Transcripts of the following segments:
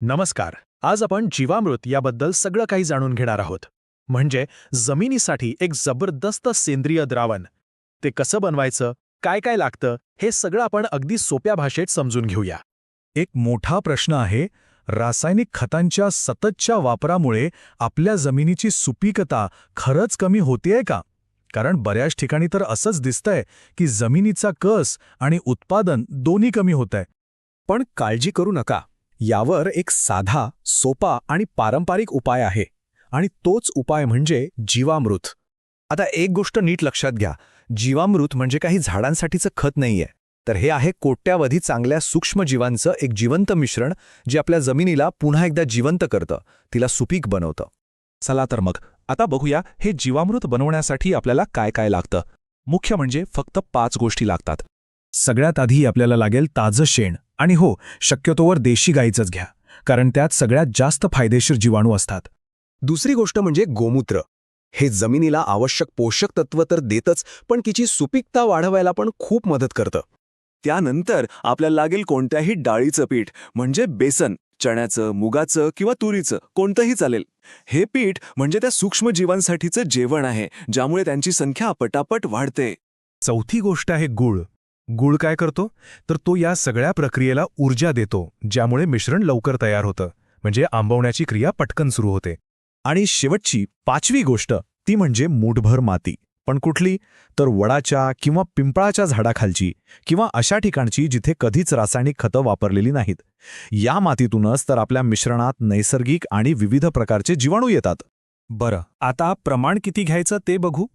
नमस्कार. आज आपण जीवामृत याबद्दल सगळं काही जाणून घेणार आहोत. म्हणजे जमिनीसाठी एक जबरदस्त सेंद्रिय द्रावण. ते कसं बनवायचं, काय काय लागतं, हे सगळं आपण अगदी सोप्या भाषेत समजून घेऊया. एक मोठा प्रश्न आहे, रासायनिक खतांच्या सततच्या वापरामुळे आपल्या जमिनीची सुपीकता खरंच कमी होतेय का? कारण बऱ्याच ठिकाणी तर असंच दिसतंय की जमिनीचा कस आणि उत्पादन दोन्ही कमी होतंय. पण काळजी करू नका. यावर एक साधा, सोपा आणि पारंपरिक उपाय आहे. आणि तोच उपाय म्हणजे जीवामृत. आता एक गोष्ट नीट लक्षात घ्या. जीवामृत म्हणजे काही झाडांसाठीचं खत नाहीये, तर हे आहे कोट्यावधी चांगल्या सूक्ष्मजीवांचं एक जिवंत मिश्रण, जे आपल्या जमिनीला पुन्हा एकदा जिवंत करतं, तिला सुपीक बनवतं. चला तर मग आता बघूया हे जीवामृत बनवण्यासाठी आपल्याला काय काय लागतं. मुख्य म्हणजे फक्त 5 गोष्टी लागतात. सगळ्यात आधी आपल्याला लागेल ताजं शेण. आणि हो, शक्यतोवर देशी गाईचंच घ्या, कारण त्यात सगळ्यात जास्त फायदेशीर जीवाणू असतात. दुसरी गोष्ट म्हणजे गोमूत्र. हे जमिनीला आवश्यक पोषक तत्व तर देतच, पण तिची सुपीकता वाढवायला पण खूप मदत करतं. त्यानंतर आपल्याला लागेल कोणत्याही डाळीचं पीठ, म्हणजे बेसन, चण्याचं, मुगाचं किंवा तुरीचं, कोणतंही चालेल. हे पीठ म्हणजे त्या सूक्ष्मजीवांसाठीचं जेवण आहे, ज्यामुळे त्यांची संख्या पटापट वाढते. चौथी गोष्ट आहे गूळ. गूळ काय करतो? तर तो या सगळ्या प्रक्रियेला ऊर्जा देतो, ज्यामुळे मिश्रण लवकर तयार होतं, म्हणजे आंबवण्याची क्रिया पटकन सुरू होते. आणि शेवटची 5वी गोष्ट ती म्हणजे मूठभर माती. पण कुठली? तर वडाच्या किंवा पिंपळाच्या झाडाखालची, किंवा अशा ठिकाणची जिथे कधीच रासायनिक खतं वापरलेली नाहीत. या मातीतूनच तर आपल्या मिश्रणात नैसर्गिक आणि विविध प्रकारचे जीवाणू येतात. बरं, आता प्रमाण किती घ्यायचं ते बघू.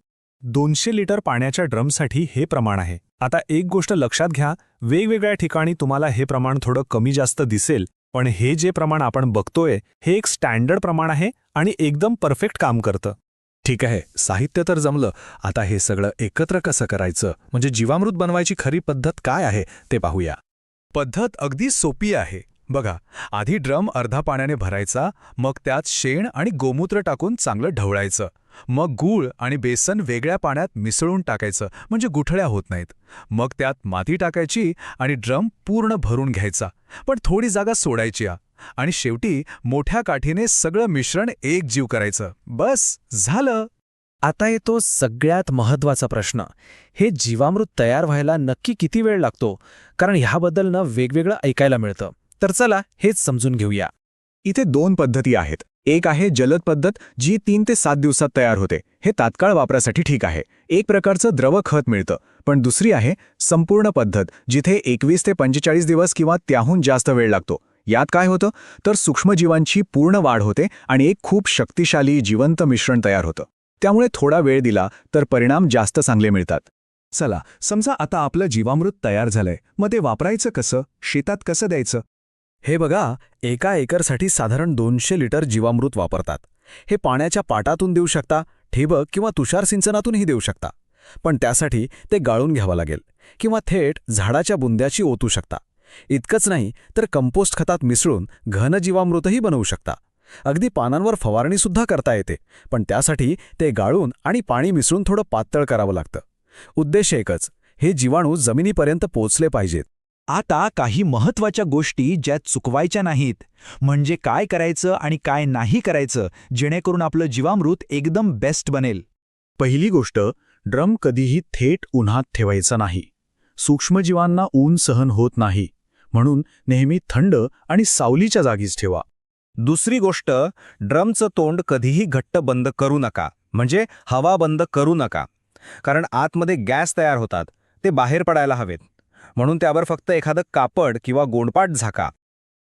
200 लिटर पाण्याच्या ड्रमसाठी हे प्रमाण आहे. आता एक गोष्ट लक्षात घ्या, वेगवेगळ्या ठिकाणी तुम्हाला हे प्रमाण थोडं कमी जास्त दिसेल, पण हे जे प्रमाण आपण बघतोय हे एक स्टँडर्ड प्रमाण आहे आणि एकदम परफेक्ट काम करतं. ठीक आहे, साहित्य तर जमलं. आता हे सगळं एकत्र कसं करायचं, म्हणजे जीवामृत बनवायची खरी पद्धत काय आहे ते पाहूया. पद्धत अगदी सोपी आहे. बघा, आधी ड्रम अर्धा पाण्याने भरायचा, मग त्यात शेण आणि गोमूत्र टाकून चांगलं ढवळायचं. मग गूळ आणि बेसन वेगळ्या पाण्यात मिसळून टाकायचं, म्हणजे गुठळ्या होत नाहीत. मग त्यात माती टाकायची आणि ड्रम पूर्ण भरून घ्यायचा, पण थोडी जागा सोडायची. आणि शेवटी मोठ्या काठीने सगळं मिश्रण एकजीव करायचं. बस झालं. आता येतो सगळ्यात महत्त्वाचा प्रश्न. हे जीवामृत तयार व्हायला नक्की किती वेळ लागतो? कारण ह्याबद्दल वेगवेगळं ऐकायला मिळतं. तर चला हेच समजून घेऊया. इथे 2 पद्धती आहेत. एक आहे जलद पद्धत, जी 3 ते 7 दिवसात तयार होते. हे तात्काळ वापरासाठी ठीक आहे. एक प्रकारचं द्रव खत मिळतं. पण दुसरी आहे संपूर्ण पद्धत, जिथे 21 ते 45 दिवस किंवा त्याहून जास्त वेळ लागतो. यात काय होतं? तर सूक्ष्मजीवांची पूर्ण वाढ होते आणि एक खूप शक्तिशाली जिवंत मिश्रण तयार होतं. त्यामुळे थोडा वेळ दिला तर परिणाम जास्त चांगले मिळतात. चला, समजा आता आपलं जीवामृत तयार झालंय, मग ते वापरायचं कसं? शेतात कसं द्यायचं? हे बघा, एका एकरसाठी साधारण 200 लिटर जीवामृत वापरतात. हे पाण्याच्या पाटातून देऊ शकता, ठिबक किंवा तुषार सिंचनातूनही देऊ शकता. पण त्यासाठी ते गाळून घ्यावं लागेल, किंवा थेट झाडाच्या बुंद्याची ओतू शकता. इतकंच नाही तर कंपोस्ट खतात मिसळून घन जीवामृतही बनवू शकता. अगदी पानांवर फवारणीसुद्धा करता येते, पण त्यासाठी ते गाळून आणि पाणी मिसळून थोडं पातळ करावं लागतं. उद्देश एकच, हे जीवाणू जमिनीपर्यंत पोचले पाहिजेत. आता काही महत्त्वाच्या गोष्टी ज्या चुकवायच्या नाहीत, म्हणजे काय करायचं आणि काय नाही करायचं, जेणेकरून आपलं जीवामृत एकदम बेस्ट बनेल. पहिली गोष्ट, ड्रम कधीही थेट उन्हात ठेवायचा नाही. सूक्ष्मजीवांना ऊन सहन होत नाही, म्हणून नेहमी थंड आणि सावलीच्या जागीच ठेवा. दुसरी गोष्ट, ड्रमचं तोंड कधीही घट्ट बंद करू नका, म्हणजे हवा बंद करू नका. कारण आतमध्ये गॅस तयार होतात, ते बाहेर पडायला हवेत. म्हणून त्यावर फक्त एखादं कापड किंवा गोंडपाट झाका.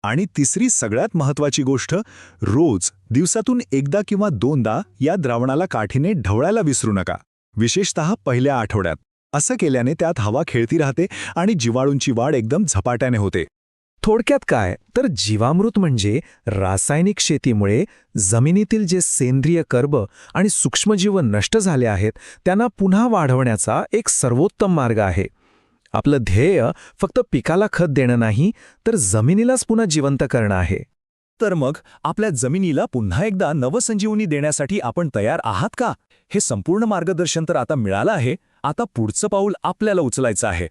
आणि तिसरी सगळ्यात महत्त्वाची गोष्ट, रोज दिवसातून एकदा किंवा 2दा या द्रावणाला काठीने ढवळायला विसरू नका, विशेषतः पहिल्या आठवड्यात. असं केल्याने त्यात हवा खेळती राहते आणि जीवाणूंची वाढ एकदम झपाट्याने होते. थोडक्यात काय, तर जीवामृत म्हणजे रासायनिक शेतीमुळे जमिनीतील जे सेंद्रिय कर्ब आणि सूक्ष्मजीव नष्ट झाले आहेत त्यांना पुन्हा वाढवण्याचा एक सर्वोत्तम मार्ग आहे. आपलं ध्येय फक्त पिकाला खत देणं नाही, तर जमिनीलाच पुन्हा जिवंत करणं आहे. तर मग आपल्या जमिनीला पुन्हा एकदा नवसंजीवनी देण्यासाठी आपण तयार आहात का? हे संपूर्ण मार्गदर्शन तर आता मिळालं आहे. आता पुढचं पाऊल आपल्याला उचलायचं आहे.